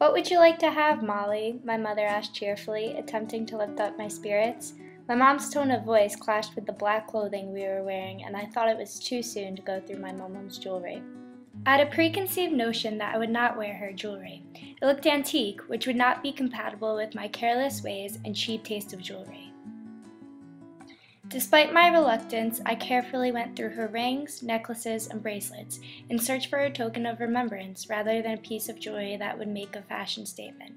"What would you like to have, Molly?" my mother asked cheerfully, attempting to lift up my spirits. My mom's tone of voice clashed with the black clothing we were wearing, and I thought it was too soon to go through my mom's jewelry. I had a preconceived notion that I would not wear her jewelry. It looked antique, which would not be compatible with my careless ways and cheap taste of jewelry. Despite my reluctance, I carefully went through her rings, necklaces, and bracelets in search for a token of remembrance rather than a piece of jewelry that would make a fashion statement.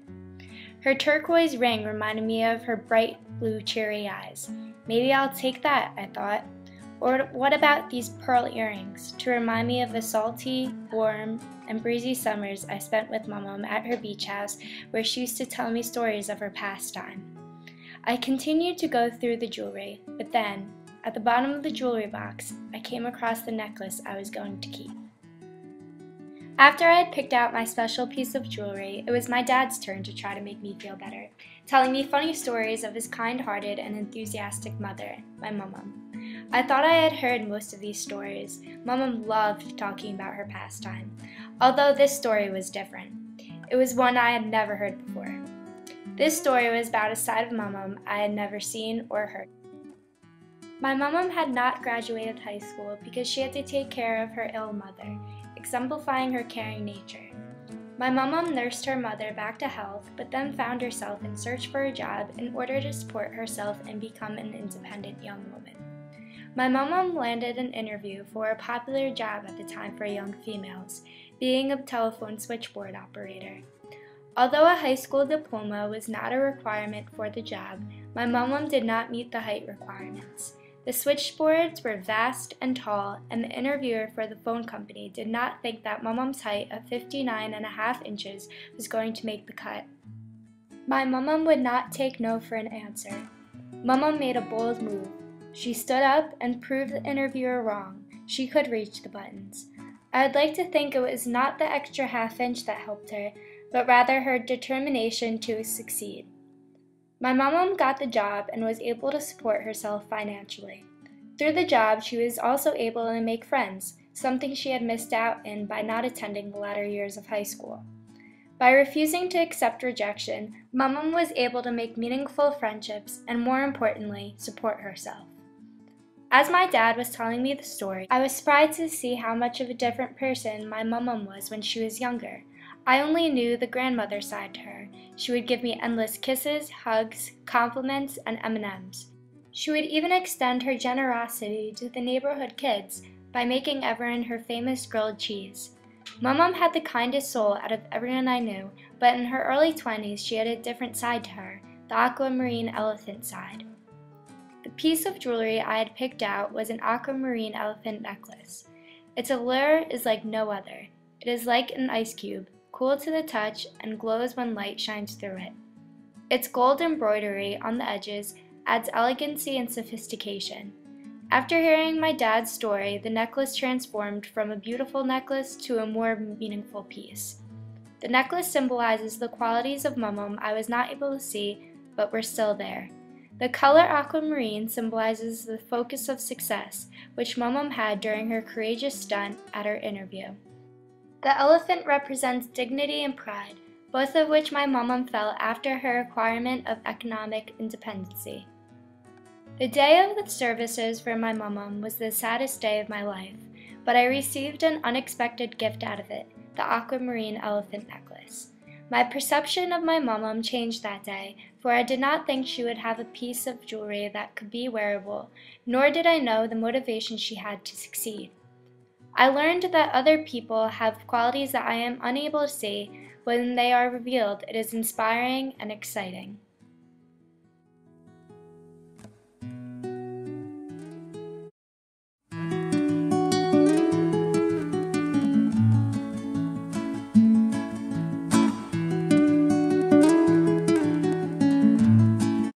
Her turquoise ring reminded me of her bright blue cheery eyes. Maybe I'll take that, I thought. Or what about these pearl earrings to remind me of the salty, warm, and breezy summers I spent with Mom at her beach house where she used to tell me stories of her pastime. I continued to go through the jewelry, but then, at the bottom of the jewelry box, I came across the necklace I was going to keep. After I had picked out my special piece of jewelry, it was my dad's turn to try to make me feel better, telling me funny stories of his kind-hearted and enthusiastic mother, my Mom. I thought I had heard most of these stories. Mom loved talking about her pastime, although this story was different. It was one I had never heard before. This story was about a side of Mom I had never seen or heard. My Mom had not graduated high school because she had to take care of her ill mother, exemplifying her caring nature. My Mom nursed her mother back to health, but then found herself in search for a job in order to support herself and become an independent young woman. My Mom landed an interview for a popular job at the time for young females, being a telephone switchboard operator. Although a high school diploma was not a requirement for the job, my Mom did not meet the height requirements. The switchboards were vast and tall, and the interviewer for the phone company did not think that Mom's height of 59.5 inches was going to make the cut. My Mom would not take no for an answer. Mom made a bold move. She stood up and proved the interviewer wrong. She could reach the buttons. I would like to think it was not the extra half-inch that helped her, but rather her determination to succeed. My Mom got the job and was able to support herself financially. Through the job, she was also able to make friends, something she had missed out in by not attending the latter years of high school. By refusing to accept rejection, Mom was able to make meaningful friendships and, more importantly, support herself. As my dad was telling me the story, I was surprised to see how much of a different person my Mom was when she was younger. I only knew the grandmother side to her. She would give me endless kisses, hugs, compliments, and M&Ms. She would even extend her generosity to the neighborhood kids by making Everin her famous grilled cheese. Mom had the kindest soul out of everyone I knew, but in her early 20s she had a different side to her, the Aquamarine Elephant side. The piece of jewelry I had picked out was an Aquamarine Elephant necklace. Its allure is like no other. It is like an ice cube, cool to the touch and glows when light shines through it. Its gold embroidery on the edges adds elegancy and sophistication. After hearing my dad's story, the necklace transformed from a beautiful necklace to a more meaningful piece. The necklace symbolizes the qualities of Mom I was not able to see, but were still there. The color aquamarine symbolizes the focus of success, which Mom had during her courageous stunt at her interview. The elephant represents dignity and pride, both of which my Mom felt after her acquirement of economic independency. The day of the services for my Mom was the saddest day of my life, but I received an unexpected gift out of it, the Aquamarine Elephant necklace. My perception of my Mom changed that day, for I did not think she would have a piece of jewelry that could be wearable, nor did I know the motivation she had to succeed. I learned that other people have qualities that I am unable to see. When they are revealed, it is inspiring and exciting.